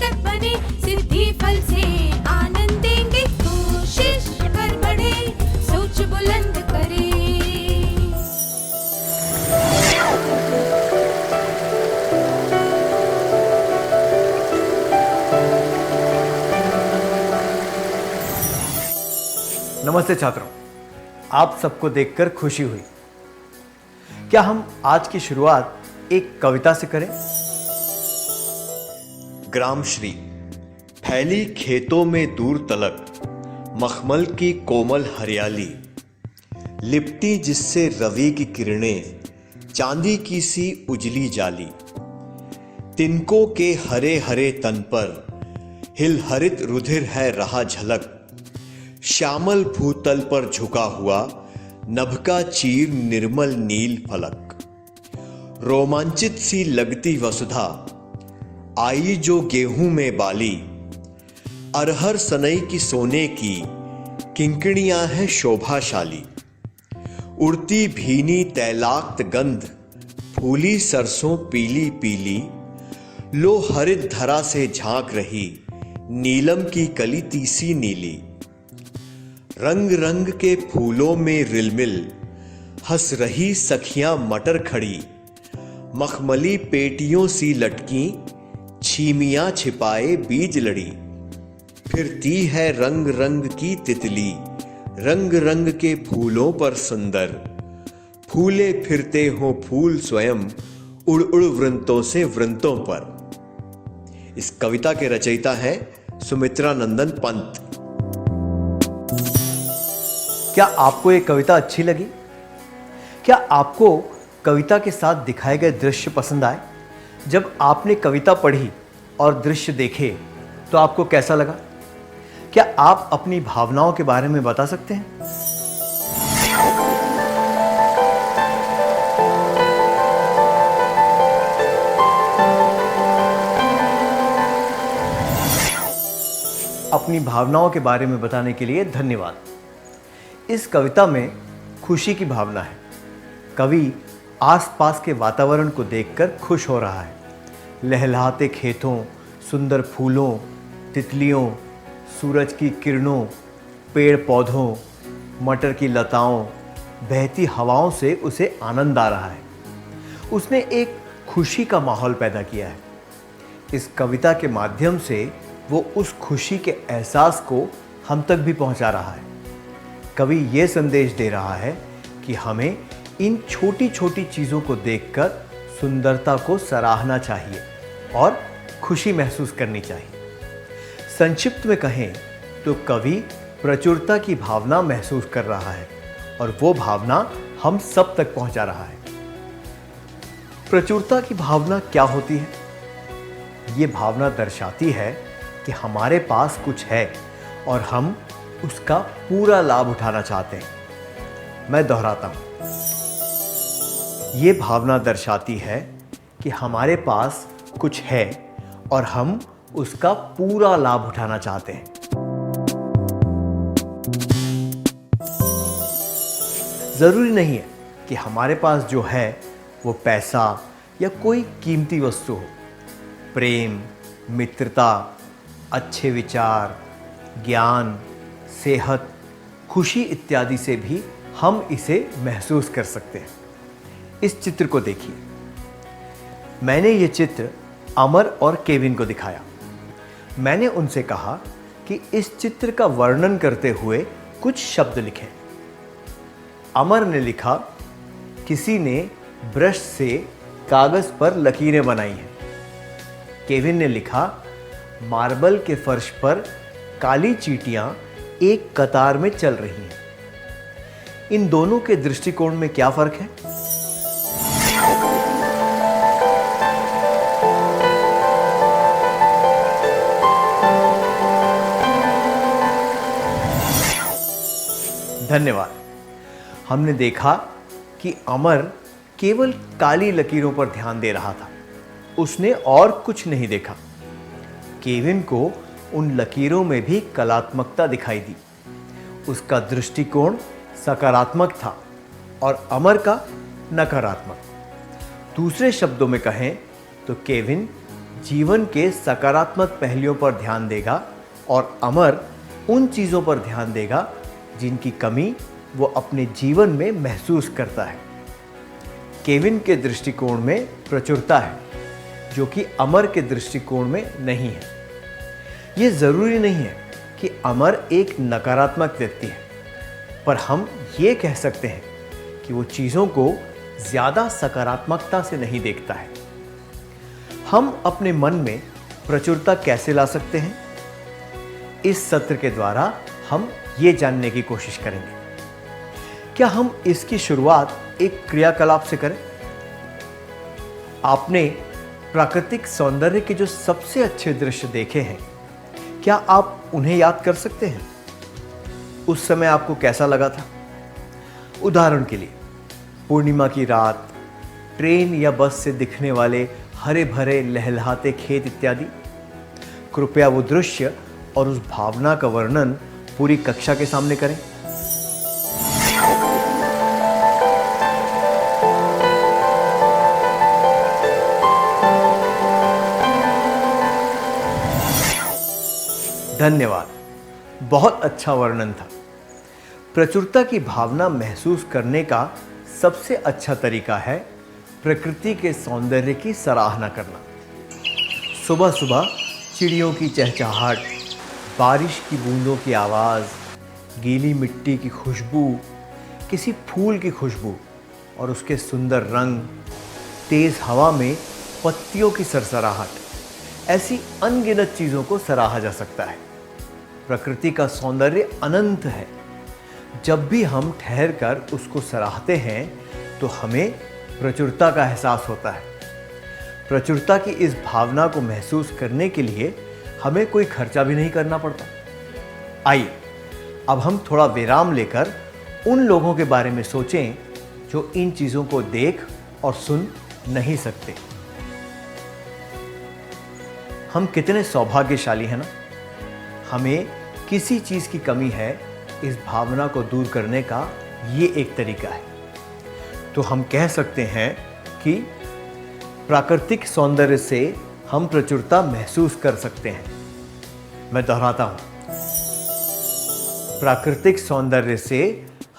तक बने, सिद्धि फल से आनंद देंगे। कोशिश कर बढ़े, सोच बुलंद करे। नमस्ते छात्रों, आप सबको देखकर खुशी हुई। क्या हम आज की शुरुआत एक कविता से करें? ग्रामश्री। फैली खेतों में दूर तलक मखमल की कोमल हरियाली, लिपटी जिससे रवि की किरणें चांदी की सी उजली जाली। तिनकों के हरे हरे तन पर हिलहरित रुधिर है रहा झलक, श्यामल भूतल पर झुका हुआ नभ का चीर निर्मल नील फलक। रोमांचित सी लगती वसुधा आई जो गेहूं में बाली, अरहर सनई की सोने की किंकणियां हैं शोभाशाली। उड़ती भीनी तैलाक्त गंध, फूली सरसों पीली पीली, लो हरित धरा से झांक रही नीलम की कली तीसी नीली। रंग रंग के फूलों में रिलमिल हंस रही सखियां मटर खड़ी, मखमली पेटियों सी लटकी छीमियां छिपाए बीज लड़ी। फिरती है रंग रंग की तितली, रंग रंग के फूलों पर सुंदर, फूले फिरते हो फूल स्वयं उड़ उड़ वृंतों से वृंतों पर। इस कविता के रचयिता हैं सुमित्रा नंदन पंत। क्या आपको ये कविता अच्छी लगी? क्या आपको कविता के साथ दिखाए गए दृश्य पसंद आए? जब आपने कविता पढ़ी और दृश्य देखे तो आपको कैसा लगा? क्या आप अपनी भावनाओं के बारे में बता सकते हैं? अपनी भावनाओं के बारे में बताने के लिए धन्यवाद। इस कविता में खुशी की भावना है। कवि आसपास के वातावरण को देखकर खुश हो रहा है। लहलहाते खेतों, सुंदर फूलों, तितलियों, सूरज की किरणों, पेड़ पौधों, मटर की लताओं, बहती हवाओं से उसे आनंद आ रहा है। उसने एक खुशी का माहौल पैदा किया है। इस कविता के माध्यम से वो उस खुशी के एहसास को हम तक भी पहुंचा रहा है। कवि ये संदेश दे रहा है कि हमें इन छोटी छोटी चीज़ों को देखकर सुंदरता को सराहना चाहिए और खुशी महसूस करनी चाहिए। संक्षिप्त में कहें तो कवि प्रचुरता की भावना महसूस कर रहा है और वो भावना हम सब तक पहुंचा रहा है। प्रचुरता की भावना क्या होती है? ये भावना दर्शाती है कि हमारे पास कुछ है और हम उसका पूरा लाभ उठाना चाहते हैं। मैं दोहराता हूं, ये भावना दर्शाती है कि हमारे पास कुछ है और हम उसका पूरा लाभ उठाना चाहते हैं। जरूरी नहीं है कि हमारे पास जो है वो पैसा या कोई कीमती वस्तु हो। प्रेम, मित्रता, अच्छे विचार, ज्ञान, सेहत, खुशी इत्यादि से भी हम इसे महसूस कर सकते हैं। इस चित्र को देखिए। मैंने ये चित्र अमर और केविन को दिखाया। मैंने उनसे कहा कि इस चित्र का वर्णन करते हुए कुछ शब्द लिखें। अमर ने लिखा, किसी ने ब्रश से कागज पर लकीरें बनाई हैं। केविन ने लिखा, मार्बल के फर्श पर काली चींटियां एक कतार में चल रही हैं। इन दोनों के दृष्टिकोण में क्या फर्क है? धन्यवाद। हमने देखा कि अमर केवल काली लकीरों पर ध्यान दे रहा था। उसने और कुछ नहीं देखा। केविन को उन लकीरों में भी कलात्मकता दिखाई दी। उसका दृष्टिकोण सकारात्मक था और अमर का नकारात्मक। दूसरे शब्दों में कहें तो केविन जीवन के सकारात्मक पहलुओं पर ध्यान देगा और अमर उन चीज़ों पर ध्यान देगा जिनकी कमी वो अपने जीवन में महसूस करता है। केविन के दृष्टिकोण में प्रचुरता है, जो कि अमर के दृष्टिकोण में नहीं है। ये ज़रूरी नहीं है कि अमर एक नकारात्मक व्यक्ति है, पर हम ये कह सकते हैं कि वो चीज़ों को ज़्यादा सकारात्मकता से नहीं देखता है। हम अपने मन में प्रचुरता कैसे ला सकते हैं? इस सत्र के द्वारा हम ये जानने की कोशिश करेंगे। क्या हम इसकी शुरुआत एक क्रियाकलाप से करें? आपने प्राकृतिक सौंदर्य के जो सबसे अच्छे दृश्य देखे हैं, क्या आप उन्हें याद कर सकते हैं? उस समय आपको कैसा लगा था? उदाहरण के लिए, पूर्णिमा की रात, ट्रेन या बस से दिखने वाले हरे भरे लहलहाते खेत इत्यादि। कृपया वो दृश्य और उस भावना का वर्णन पूरी कक्षा के सामने करें। धन्यवाद, बहुत अच्छा वर्णन था। प्रचुरता की भावना महसूस करने का सबसे अच्छा तरीका है प्रकृति के सौंदर्य की सराहना करना। सुबह सुबह चिड़ियों की चहचहाहट, बारिश की बूंदों की आवाज़, गीली मिट्टी की खुशबू, किसी फूल की खुशबू और उसके सुंदर रंग, तेज़ हवा में पत्तियों की सरसराहट, ऐसी अनगिनत चीज़ों को सराहा जा सकता है। प्रकृति का सौंदर्य अनंत है। जब भी हम ठहर कर उसको सराहते हैं तो हमें प्रचुरता का एहसास होता है। प्रचुरता की इस भावना को महसूस करने के लिए हमें कोई खर्चा भी नहीं करना पड़ता। आइए अब हम थोड़ा विराम लेकर उन लोगों के बारे में सोचें जो इन चीज़ों को देख और सुन नहीं सकते। हम कितने सौभाग्यशाली हैं ना। हमें किसी चीज़ की कमी है, इस भावना को दूर करने का ये एक तरीका है। तो हम कह सकते हैं कि प्राकृतिक सौंदर्य से हम प्रचुरता महसूस कर सकते हैं। मैं दोहराता हूं, प्राकृतिक सौंदर्य से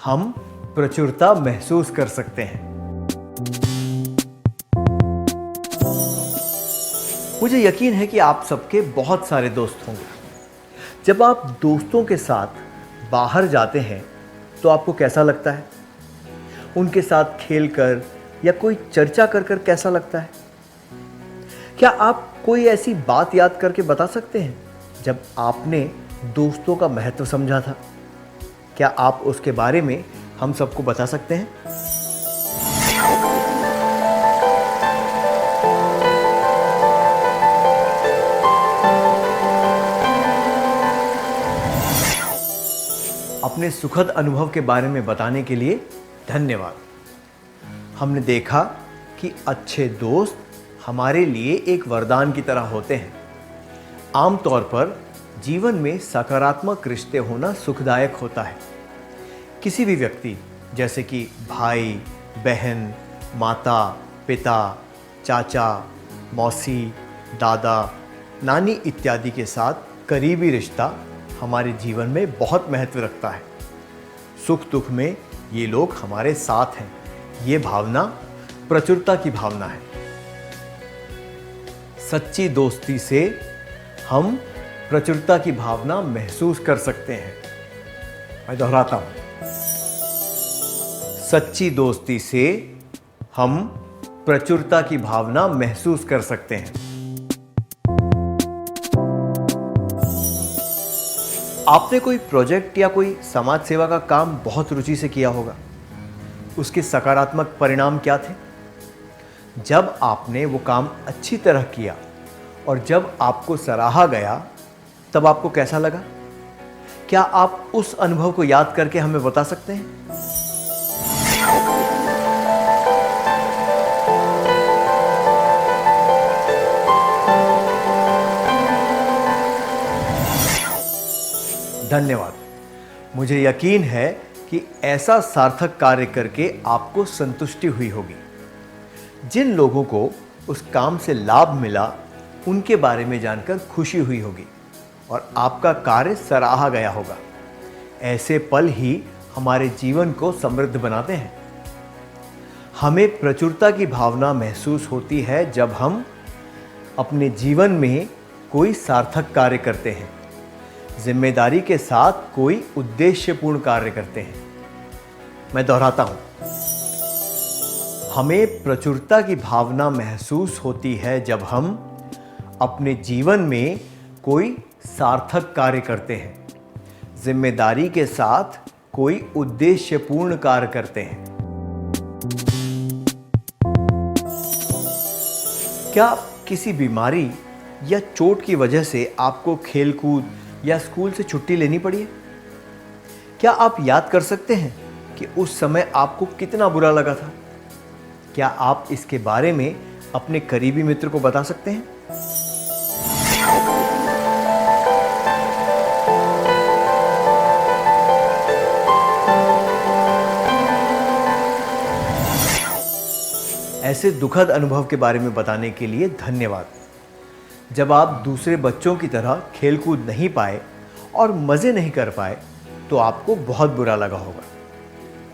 हम प्रचुरता महसूस कर सकते हैं। मुझे यकीन है कि आप सबके बहुत सारे दोस्त होंगे। जब आप दोस्तों के साथ बाहर जाते हैं तो आपको कैसा लगता है? उनके साथ खेलकर या कोई चर्चा कर कर कैसा लगता है? क्या आप कोई ऐसी बात याद करके बता सकते हैं जब आपने दोस्तों का महत्व समझा था? क्या आप उसके बारे में हम सबको बता सकते हैं? अपने सुखद अनुभव के बारे में बताने के लिए धन्यवाद। हमने देखा कि अच्छे दोस्त हमारे लिए एक वरदान की तरह होते हैं। आमतौर पर जीवन में सकारात्मक रिश्ते होना सुखदायक होता है। किसी भी व्यक्ति जैसे कि भाई, बहन, माता, पिता, चाचा, मौसी, दादा, नानी इत्यादि के साथ करीबी रिश्ता हमारे जीवन में बहुत महत्व रखता है। सुख दुख में ये लोग हमारे साथ हैं। ये भावना प्रचुरता की भावना है। सच्ची दोस्ती से हम प्रचुरता की भावना महसूस कर सकते हैं। मैं दोहराता हूं, सच्ची दोस्ती से हम प्रचुरता की भावना महसूस कर सकते हैं। आपने कोई प्रोजेक्ट या कोई समाज सेवा का काम बहुत रुचि से किया होगा। उसके सकारात्मक परिणाम क्या थे? जब आपने वो काम अच्छी तरह किया और जब आपको सराहा गया, तब आपको कैसा लगा? क्या आप उस अनुभव को याद करके हमें बता सकते हैं? धन्यवाद। मुझे यकीन है कि ऐसा सार्थक कार्य करके आपको संतुष्टि हुई होगी। जिन लोगों को उस काम से लाभ मिला उनके बारे में जानकर खुशी हुई होगी और आपका कार्य सराहा गया होगा। ऐसे पल ही हमारे जीवन को समृद्ध बनाते हैं। हमें प्रचुरता की भावना महसूस होती है जब हम अपने जीवन में कोई सार्थक कार्य करते हैं, जिम्मेदारी के साथ कोई उद्देश्यपूर्ण कार्य करते हैं। मैं दोहराता हूं, हमें प्रचुरता की भावना महसूस होती है जब हम अपने जीवन में कोई सार्थक कार्य करते हैं, जिम्मेदारी के साथ कोई उद्देश्यपूर्ण कार्य करते हैं। क्या किसी बीमारी या चोट की वजह से आपको खेलकूद या स्कूल से छुट्टी लेनी पड़ी है? क्या आप याद कर सकते हैं कि उस समय आपको कितना बुरा लगा था? क्या आप इसके बारे में अपने करीबी मित्र को बता सकते हैं? ऐसे दुखद अनुभव के बारे में बताने के लिए धन्यवाद। जब आप दूसरे बच्चों की तरह खेलकूद नहीं पाए और मज़े नहीं कर पाए तो आपको बहुत बुरा लगा होगा।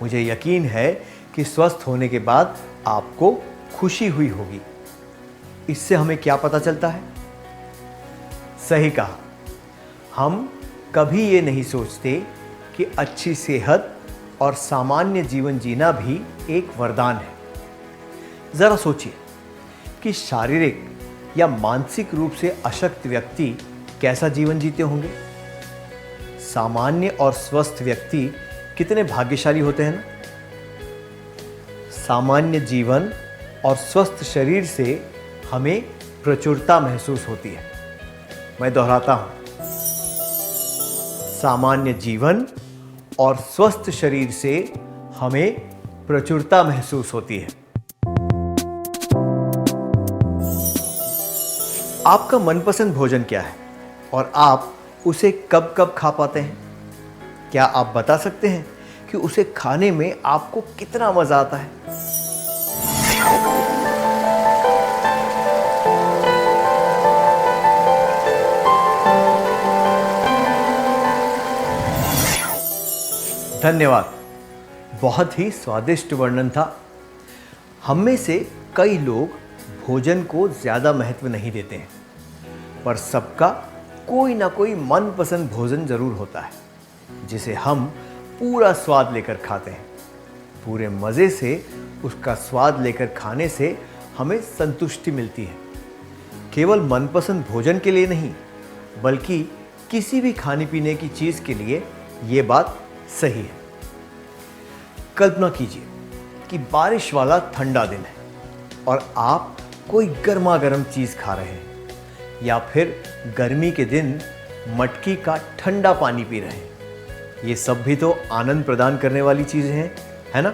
मुझे यकीन है कि स्वस्थ होने के बाद आपको खुशी हुई होगी। इससे हमें क्या पता चलता है? सही कहा, हम कभी ये नहीं सोचते कि अच्छी सेहत और सामान्य जीवन जीना भी एक वरदान है। ज़रा सोचिए कि शारीरिक या मानसिक रूप से अशक्त व्यक्ति कैसा जीवन जीते होंगे। सामान्य और स्वस्थ व्यक्ति कितने भाग्यशाली होते हैं ना। सामान्य जीवन और स्वस्थ शरीर से हमें प्रचुरता महसूस होती है। मैं दोहराता हूं, सामान्य जीवन और स्वस्थ शरीर से हमें प्रचुरता महसूस होती है। आपका मनपसंद भोजन क्या है और आप उसे कब कब खा पाते हैं? क्या आप बता सकते हैं कि उसे खाने में आपको कितना मजा आता है? धन्यवाद, बहुत ही स्वादिष्ट वर्णन था। हम में से कई लोग भोजन को ज़्यादा महत्व नहीं देते हैं, पर सबका कोई ना कोई मनपसंद भोजन ज़रूर होता है जिसे हम पूरा स्वाद लेकर खाते हैं। पूरे मज़े से उसका स्वाद लेकर खाने से हमें संतुष्टि मिलती है। केवल मनपसंद भोजन के लिए नहीं, बल्कि किसी भी खाने पीने की चीज़ के लिए ये बात सही है। कल्पना कीजिए कि बारिश वाला ठंडा दिन है और आप कोई गर्मा गर्म चीज़ खा रहे हैं, या फिर गर्मी के दिन मटकी का ठंडा पानी पी रहे हैं। ये सब भी तो आनंद प्रदान करने वाली चीज़ें हैं, है ना?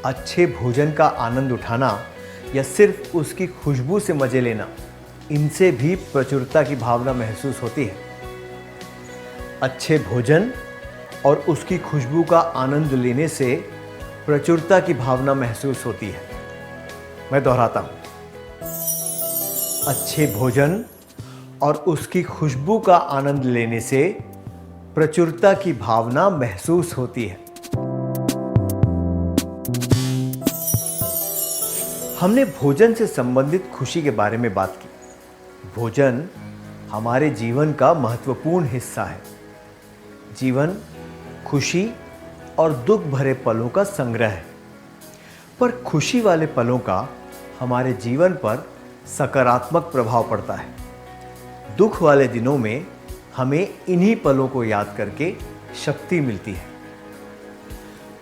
अच्छे भोजन का आनंद उठाना या सिर्फ उसकी खुशबू से मज़े लेना, इनसे भी प्रचुरता की भावना महसूस होती है। अच्छे भोजन और उसकी खुशबू का आनंद लेने से प्रचुरता की भावना महसूस होती है। मैं दोहराता हूँ, अच्छे भोजन और उसकी खुशबू का आनंद लेने से प्रचुरता की भावना महसूस होती है। हमने भोजन से संबंधित खुशी के बारे में बात की। भोजन हमारे जीवन का महत्वपूर्ण हिस्सा है। जीवन खुशी और दुख भरे पलों का संग्रह है, पर खुशी वाले पलों का हमारे जीवन पर सकारात्मक प्रभाव पड़ता है। दुख वाले दिनों में हमें इन्हीं पलों को याद करके शक्ति मिलती है।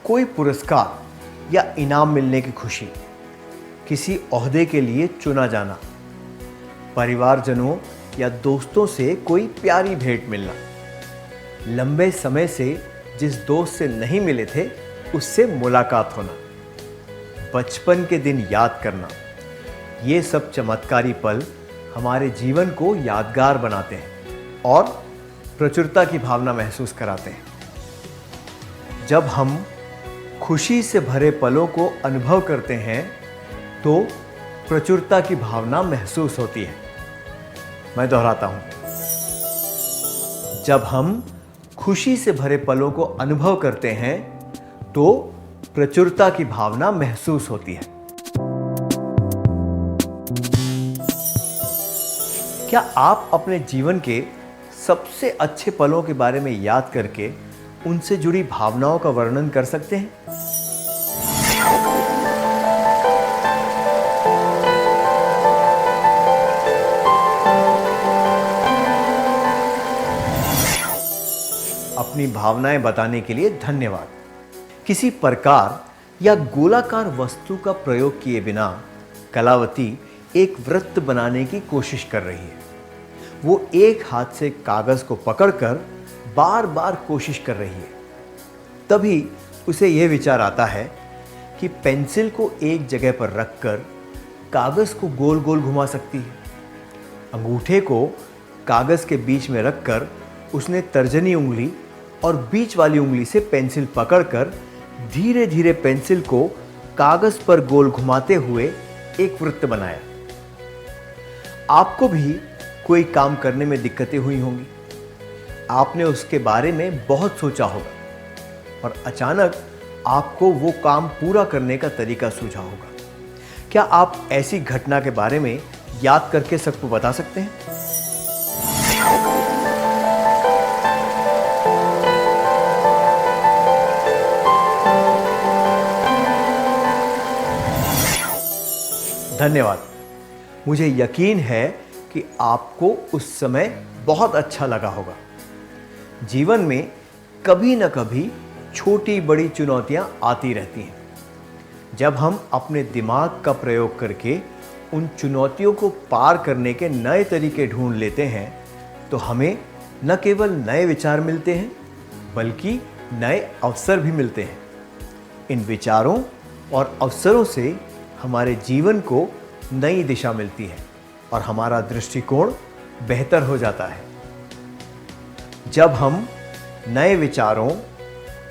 कोई पुरस्कार या इनाम मिलने की खुशी, किसी ओहदे के लिए चुना जाना, परिवारजनों या दोस्तों से कोई प्यारी भेंट मिलना, लंबे समय से जिस दोस्त से नहीं मिले थे उससे मुलाकात होना, बचपन के दिन याद करना, ये सब चमत्कारी पल हमारे जीवन को यादगार बनाते हैं और प्रचुरता की भावना महसूस कराते हैं। जब हम खुशी से भरे पलों को अनुभव करते हैं तो प्रचुरता की भावना महसूस होती है। मैं दोहराता हूं, जब हम खुशी से भरे पलों को अनुभव करते हैं तो प्रचुरता की भावना महसूस होती है। क्या आप अपने जीवन के सबसे अच्छे पलों के बारे में याद करके उनसे जुड़ी भावनाओं का वर्णन कर सकते हैं? अपनी भावनाएं बताने के लिए धन्यवाद। किसी प्रकार या गोलाकार वस्तु का प्रयोग किए बिना कलावती एक वृत्त बनाने की कोशिश कर रही है। वो एक हाथ से कागज को पकड़कर बार बार कोशिश कर रही है। तभी उसे यह विचार आता है कि पेंसिल को एक जगह पर रखकर कागज को गोल गोल घुमा सकती है। अंगूठे को कागज के बीच में रखकर उसने तर्जनी उंगली और बीच वाली उंगली से पेंसिल पकड़कर धीरे धीरे पेंसिल को कागज पर गोल घुमाते हुए एक वृत्त बनाया। आपको भी कोई काम करने में दिक्कतें हुई होंगी। आपने उसके बारे में बहुत सोचा होगा और अचानक आपको वो काम पूरा करने का तरीका सूझा होगा। क्या आप ऐसी घटना के बारे में याद करके सबको बता सकते हैं? धन्यवाद। मुझे यकीन है कि आपको उस समय बहुत अच्छा लगा होगा। जीवन में कभी न कभी छोटी बड़ी चुनौतियां आती रहती हैं। जब हम अपने दिमाग का प्रयोग करके उन चुनौतियों को पार करने के नए तरीके ढूंढ लेते हैं तो हमें न केवल नए विचार मिलते हैं बल्कि नए अवसर भी मिलते हैं। इन विचारों और अवसरों से हमारे जीवन को नई दिशा मिलती है और हमारा दृष्टिकोण बेहतर हो जाता है। जब हम नए विचारों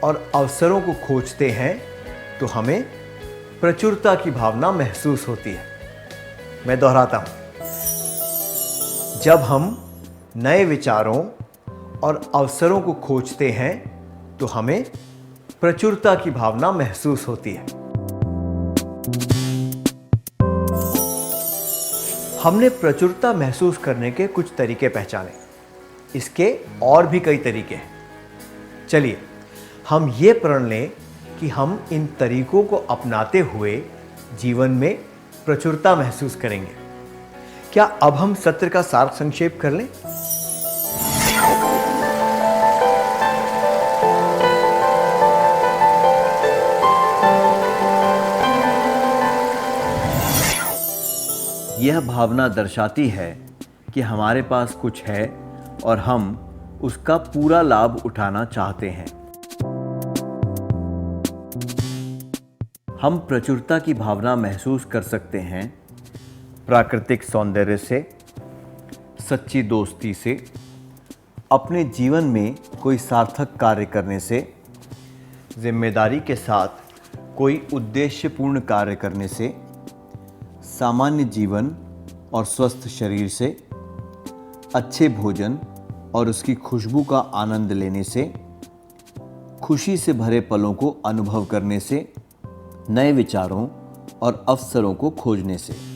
और अवसरों को खोजते हैं तो हमें प्रचुरता की भावना महसूस होती है। मैं दोहराता हूं, जब हम नए विचारों और अवसरों को खोजते हैं तो हमें प्रचुरता की भावना महसूस होती है। हमने प्रचुरता महसूस करने के कुछ तरीके पहचाने। इसके और भी कई तरीके हैं। चलिए हम ये प्रण लें कि हम इन तरीकों को अपनाते हुए जीवन में प्रचुरता महसूस करेंगे। क्या अब हम सत्र का सार संक्षेप कर लें? यह भावना दर्शाती है कि हमारे पास कुछ है और हम उसका पूरा लाभ उठाना चाहते हैं। हम प्रचुरता की भावना महसूस कर सकते हैं प्राकृतिक सौंदर्य से, सच्ची दोस्ती से, अपने जीवन में कोई सार्थक कार्य करने से, जिम्मेदारी के साथ कोई उद्देश्यपूर्ण कार्य करने से, सामान्य जीवन और स्वस्थ शरीर से, अच्छे भोजन और उसकी खुशबू का आनंद लेने से, खुशी से भरे पलों को अनुभव करने से, नए विचारों और अवसरों को खोजने से।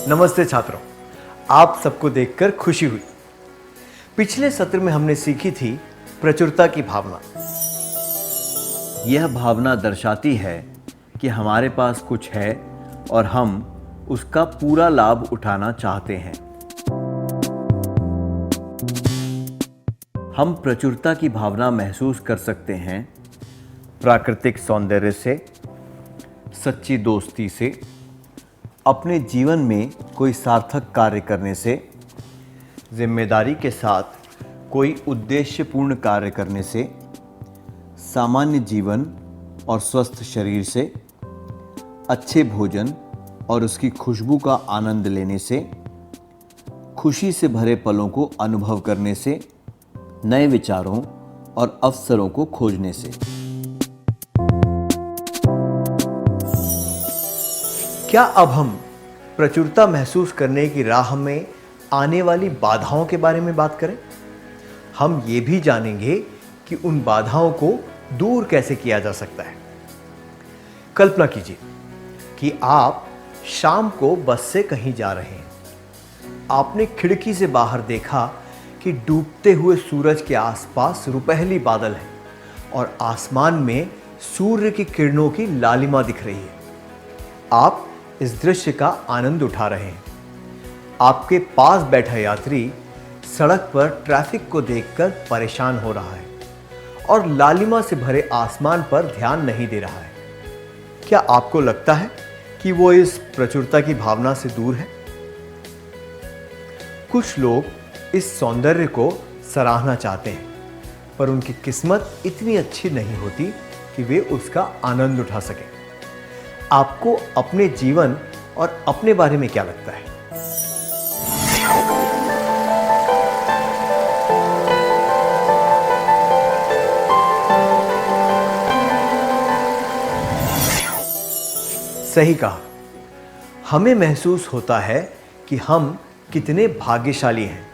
नमस्ते छात्रों, आप सबको देखकर खुशी हुई। पिछले सत्र में हमने सीखी थी प्रचुरता की भावना। यह भावना दर्शाती है कि हमारे पास कुछ है और हम उसका पूरा लाभ उठाना चाहते हैं। हम प्रचुरता की भावना महसूस कर सकते हैं प्राकृतिक सौंदर्य से, सच्ची दोस्ती से, अपने जीवन में कोई सार्थक कार्य करने से, जिम्मेदारी के साथ कोई उद्देश्यपूर्ण कार्य करने से, सामान्य जीवन और स्वस्थ शरीर से, अच्छे भोजन और उसकी खुशबू का आनंद लेने से, खुशी से भरे पलों को अनुभव करने से, नए विचारों और अवसरों को खोजने से। क्या अब हम प्रचुरता महसूस करने की राह में आने वाली बाधाओं के बारे में बात करें? हम ये भी जानेंगे कि उन बाधाओं को दूर कैसे किया जा सकता है। कल्पना कीजिए कि आप शाम को बस से कहीं जा रहे हैं। आपने खिड़की से बाहर देखा कि डूबते हुए सूरज के आसपास रुपहली बादल हैं और आसमान में सूर्य की किरणों की लालिमा दिख रही है। आप इस दृश्य का आनंद उठा रहे हैं। आपके पास बैठा यात्री सड़क पर ट्रैफिक को देखकर परेशान हो रहा है और लालिमा से भरे आसमान पर ध्यान नहीं दे रहा है। क्या आपको लगता है कि वो इस प्रचुरता की भावना से दूर है? कुछ लोग इस सौंदर्य को सराहना चाहते हैं, पर उनकी किस्मत इतनी अच्छी नहीं होती कि वे उसका आनंद उठा सकें। आपको अपने जीवन और अपने बारे में क्या लगता है? सही कहा। हमें महसूस होता है कि हम कितने भाग्यशाली हैं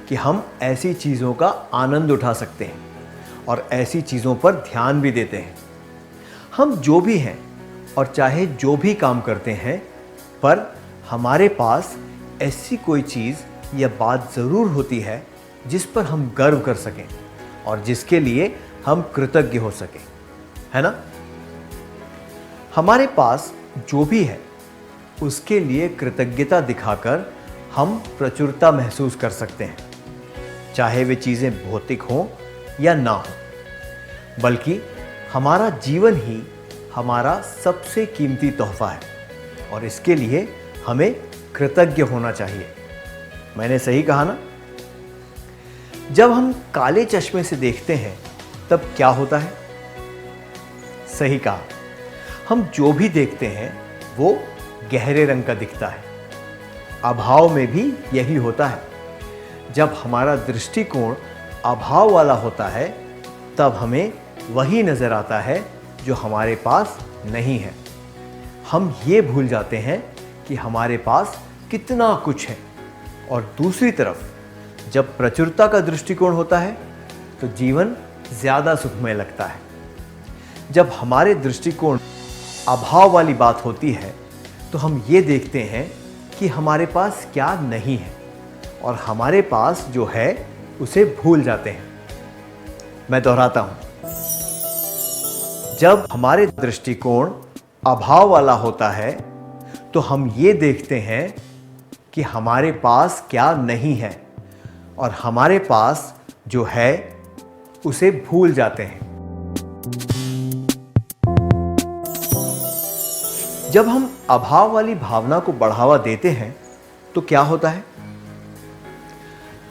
कि हम ऐसी चीज़ों का आनंद उठा सकते हैं और ऐसी चीज़ों पर ध्यान भी देते हैं। हम जो भी हैं और चाहे जो भी काम करते हैं, पर हमारे पास ऐसी कोई चीज़ या बात ज़रूर होती है जिस पर हम गर्व कर सकें और जिसके लिए हम कृतज्ञ हो सकें, है ना? हमारे पास जो भी है उसके लिए कृतज्ञता दिखाकर हम प्रचुरता महसूस कर सकते हैं, चाहे वे चीज़ें भौतिक हों या ना हो। बल्कि हमारा जीवन ही हमारा सबसे कीमती तोहफा है और इसके लिए हमें कृतज्ञ होना चाहिए। मैंने सही कहा ना? जब हम काले चश्मे से देखते हैं तब क्या होता है? सही कहा, हम जो भी देखते हैं वो गहरे रंग का दिखता है। अभाव में भी यही होता है। जब हमारा दृष्टिकोण अभाव वाला होता है तब हमें वही नजर आता है जो हमारे पास नहीं है। हम ये भूल जाते हैं कि हमारे पास कितना कुछ है। और दूसरी तरफ जब प्रचुरता का दृष्टिकोण होता है तो जीवन ज़्यादा सुखमय लगता है। जब हमारे दृष्टिकोण अभाव वाली बात होती है तो हम ये देखते हैं कि हमारे पास क्या नहीं है और हमारे पास जो है उसे भूल जाते हैं। मैं दोहराता हूं, जब हमारे दृष्टिकोण अभाव वाला होता है तो हम ये देखते हैं कि हमारे पास क्या नहीं है और हमारे पास जो है उसे भूल जाते हैं। जब हम अभाव वाली भावना को बढ़ावा देते हैं तो क्या होता है?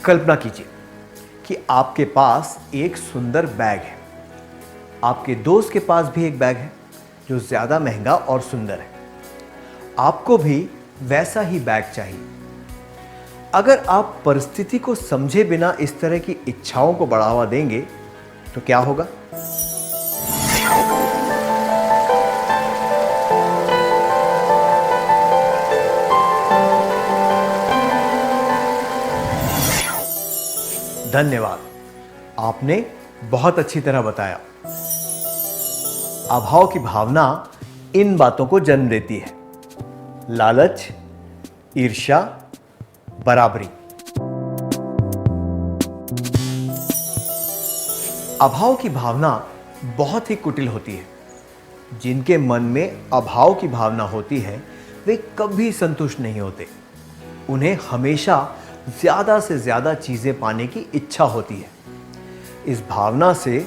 कल्पना कीजिए कि आपके पास एक सुंदर बैग है। आपके दोस्त के पास भी एक बैग है जो ज़्यादा महंगा और सुंदर है। आपको भी वैसा ही बैग चाहिए। अगर आप परिस्थिति को समझे बिना इस तरह की इच्छाओं को बढ़ावा देंगे तो क्या होगा? धन्यवाद, आपने बहुत अच्छी तरह बताया। अभाव की भावना इन बातों को जन्म देती है: लालच, ईर्ष्या, बराबरी। अभाव की भावना बहुत ही कुटिल होती है। जिनके मन में अभाव की भावना होती है वे कभी संतुष्ट नहीं होते। उन्हें हमेशा ज़्यादा से ज़्यादा चीज़ें पाने की इच्छा होती है। इस भावना से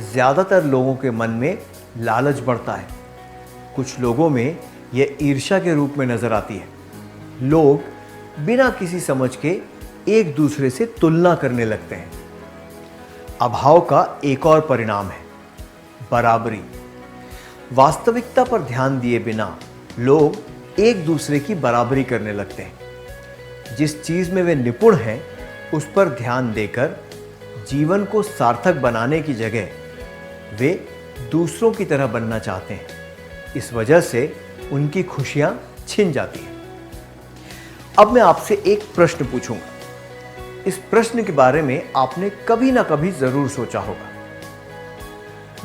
ज़्यादातर लोगों के मन में लालच बढ़ता है। कुछ लोगों में यह ईर्ष्या के रूप में नज़र आती है। लोग बिना किसी समझ के एक दूसरे से तुलना करने लगते हैं। अभाव का एक और परिणाम है बराबरी। वास्तविकता पर ध्यान दिए बिना लोग एक दूसरे की बराबरी करने लगते हैं। जिस चीज़ में वे निपुण हैं उस पर ध्यान देकर जीवन को सार्थक बनाने की जगह वे दूसरों की तरह बनना चाहते हैं। इस वजह से उनकी खुशियां छिन जाती हैं। अब मैं आपसे एक प्रश्न पूछूंगा। इस प्रश्न के बारे में आपने कभी ना कभी जरूर सोचा होगा।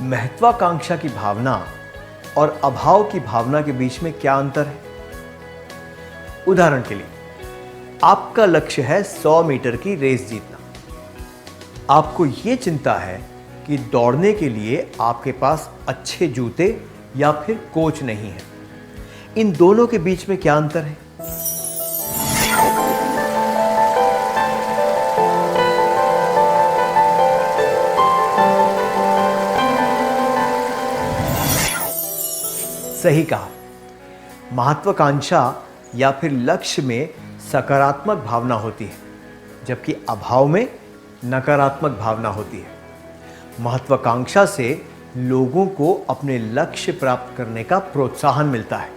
महत्वाकांक्षा की भावना और अभाव की भावना के बीच में क्या अंतर है? उदाहरण के लिए, आपका लक्ष्य है 100 मीटर की रेस जीतना। आपको यह चिंता है कि दौड़ने के लिए आपके पास अच्छे जूते या फिर कोच नहीं है। इन दोनों के बीच में क्या अंतर है? सही कहा। महत्वाकांक्षा या फिर लक्ष्य में सकारात्मक भावना होती है, जबकि अभाव में नकारात्मक भावना होती है। महत्वाकांक्षा से लोगों को अपने लक्ष्य प्राप्त करने का प्रोत्साहन मिलता है।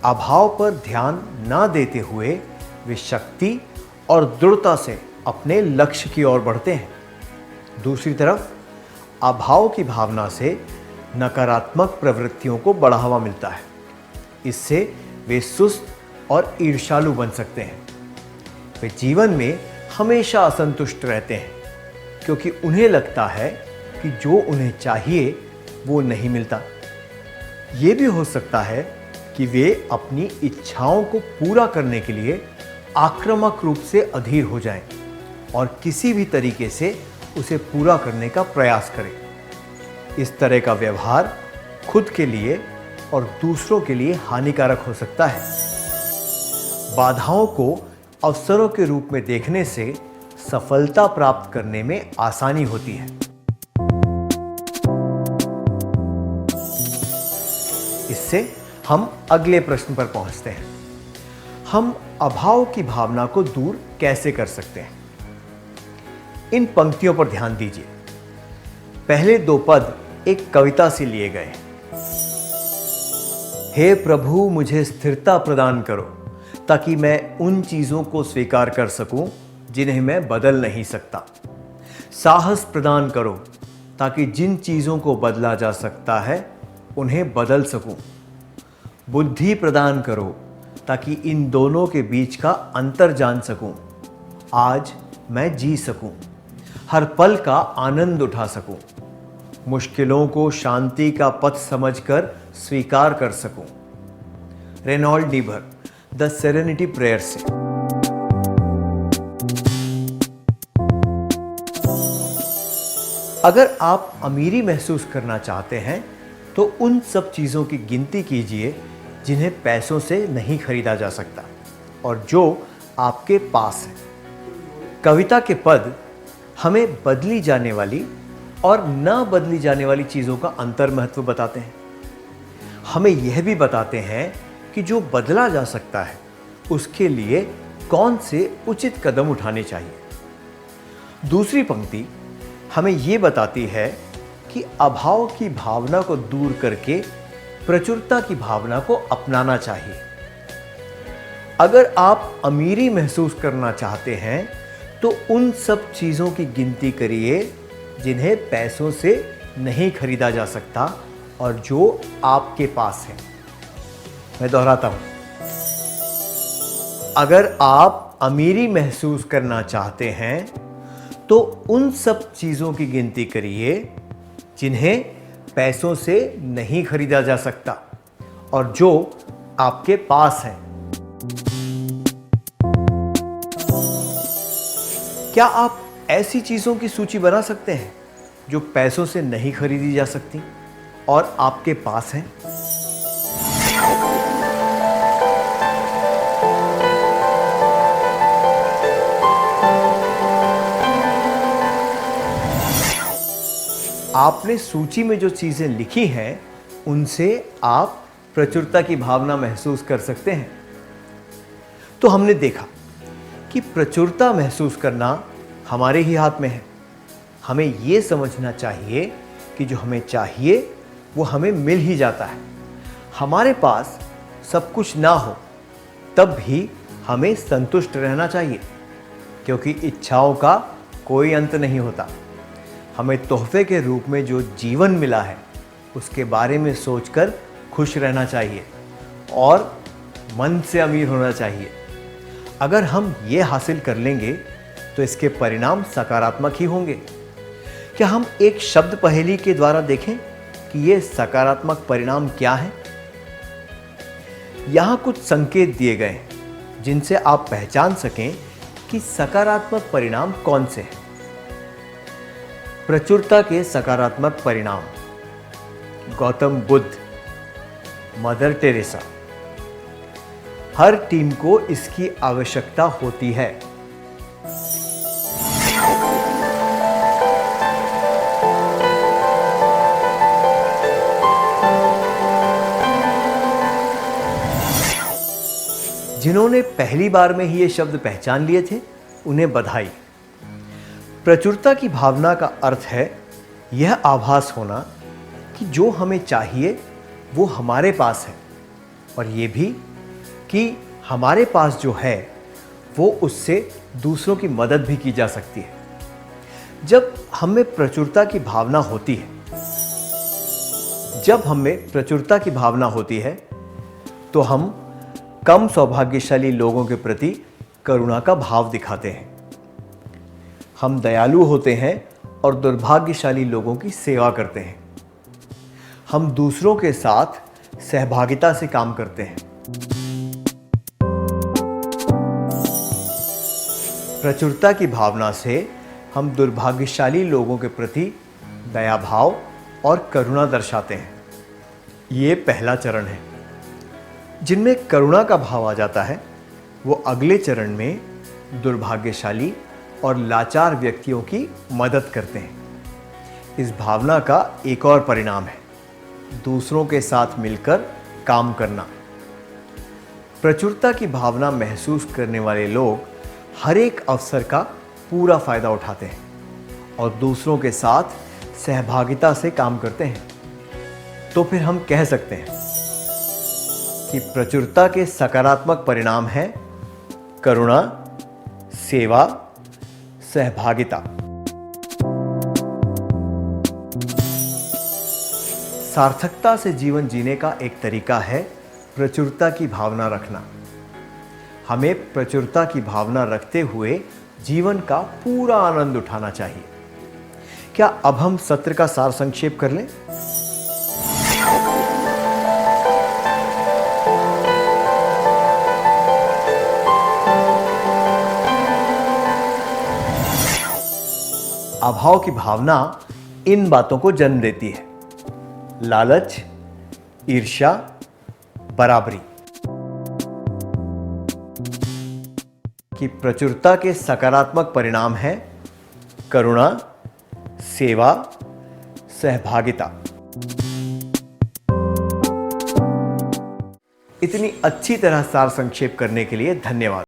अभाव पर ध्यान न देते हुए वे शक्ति और दृढ़ता से अपने लक्ष्य की ओर बढ़ते हैं। दूसरी तरफ अभाव की भावना से नकारात्मक प्रवृत्तियों को बढ़ावा मिलता है। इससे वे सुस्त और ईर्ष्यालु बन सकते हैं। वे जीवन में हमेशा असंतुष्ट रहते हैं, क्योंकि उन्हें लगता है कि जो उन्हें चाहिए वो नहीं मिलता। ये भी हो सकता है कि वे अपनी इच्छाओं को पूरा करने के लिए आक्रामक रूप से अधीर हो जाएं और किसी भी तरीके से उसे पूरा करने का प्रयास करें। इस तरह का व्यवहार खुद के लिए और दूसरों के लिए हानिकारक हो सकता है। बाधाओं को अवसरों के रूप में देखने से सफलता प्राप्त करने में आसानी होती है। इससे हम अगले प्रश्न पर पहुंचते हैं। हम अभाव की भावना को दूर कैसे कर सकते हैं? इन पंक्तियों पर ध्यान दीजिए। पहले दो पद एक कविता से लिए गए। हे प्रभु, मुझे स्थिरता प्रदान करो ताकि मैं उन चीजों को स्वीकार कर सकूं जिन्हें मैं बदल नहीं सकता। साहस प्रदान करो ताकि जिन चीजों को बदला जा सकता है उन्हें बदल सकूं। बुद्धि प्रदान करो ताकि इन दोनों के बीच का अंतर जान सकूं। आज मैं जी सकूं, हर पल का आनंद उठा सकूं, मुश्किलों को शांति का पथ समझकर स्वीकार कर सकूं। Reinhold Niebuhr, the serenity prayer से। अगर आप अमीरी महसूस करना चाहते हैं तो उन सब चीज़ों की गिनती कीजिए जिन्हें पैसों से नहीं खरीदा जा सकता और जो आपके पास है। कविता के पद हमें बदली जाने वाली और न बदली जाने वाली चीज़ों का अंतर महत्व बताते हैं। हमें यह भी बताते हैं कि जो बदला जा सकता है उसके लिए कौन से उचित कदम उठाने चाहिए। दूसरी पंक्ति हमें यह बताती है कि अभाव की भावना को दूर करके प्रचुरता की भावना को अपनाना चाहिए। अगर आप अमीरी महसूस करना चाहते हैं तो उन सब चीज़ों की गिनती करिए जिन्हें पैसों से नहीं खरीदा जा सकता और जो आपके पास है। मैं दोहराता हूं, अगर आप अमीरी महसूस करना चाहते हैं तो उन सब चीज़ों की गिनती करिए जिन्हें पैसों से नहीं खरीदा जा सकता और जो आपके पास है। क्या आप ऐसी चीज़ों की सूची बना सकते हैं जो पैसों से नहीं खरीदी जा सकती और आपके पास हैं? आपने सूची में जो चीज़ें लिखी हैं उनसे आप प्रचुरता की भावना महसूस कर सकते हैं। तो हमने देखा कि प्रचुरता महसूस करना हमारे ही हाथ में है। हमें ये समझना चाहिए कि जो हमें चाहिए वो हमें मिल ही जाता है। हमारे पास सब कुछ ना हो तब भी हमें संतुष्ट रहना चाहिए, क्योंकि इच्छाओं का कोई अंत नहीं होता। हमें तोहफे के रूप में जो जीवन मिला है उसके बारे में सोचकर खुश रहना चाहिए और मन से अमीर होना चाहिए। अगर हम ये हासिल कर लेंगे तो इसके परिणाम सकारात्मक ही होंगे। क्या हम एक शब्द पहेली के द्वारा देखें कि ये सकारात्मक परिणाम क्या है? यहाँ कुछ संकेत दिए गए हैं जिनसे आप पहचान सकें कि सकारात्मक परिणाम कौन से हैं। प्रचुरता के सकारात्मक परिणाम: गौतम बुद्ध, मदर टेरेसा। हर टीम को इसकी आवश्यकता होती है। जिन्होंने पहली बार में ही ये शब्द पहचान लिए थे, उन्हें बधाई। प्रचुरता की भावना का अर्थ है यह आभास होना कि जो हमें चाहिए वो हमारे पास है, और ये भी कि हमारे पास जो है वो उससे दूसरों की मदद भी की जा सकती है। जब हमें प्रचुरता की भावना होती है तो हम कम सौभाग्यशाली लोगों के प्रति करुणा का भाव दिखाते हैं। हम दयालु होते हैं और दुर्भाग्यशाली लोगों की सेवा करते हैं। हम दूसरों के साथ सहभागिता से काम करते हैं। प्रचुरता की भावना से हम दुर्भाग्यशाली लोगों के प्रति दया भाव और करुणा दर्शाते हैं। ये पहला चरण है। जिनमें करुणा का भाव आ जाता है वो अगले चरण में दुर्भाग्यशाली और लाचार व्यक्तियों की मदद करते हैं। इस भावना का एक और परिणाम है दूसरों के साथ मिलकर काम करना। प्रचुरता की भावना महसूस करने वाले लोग हर एक अवसर का पूरा फायदा उठाते हैं और दूसरों के साथ सहभागिता से काम करते हैं। तो फिर हम कह सकते हैं कि प्रचुरता के सकारात्मक परिणाम हैं करुणा, सेवा, सहभागिता। सार्थकता से जीवन जीने का एक तरीका है प्रचुरता की भावना रखना। हमें प्रचुरता की भावना रखते हुए जीवन का पूरा आनंद उठाना चाहिए। क्या अब हम सत्र का सार संक्षेप कर लें? अभाव की भावना इन बातों को जन्म देती है: लालच, ईर्ष्या, बराबरी। कि प्रचुरता के सकारात्मक परिणाम हैं करुणा, सेवा, सहभागिता। इतनी अच्छी तरह सार संक्षेप करने के लिए धन्यवाद।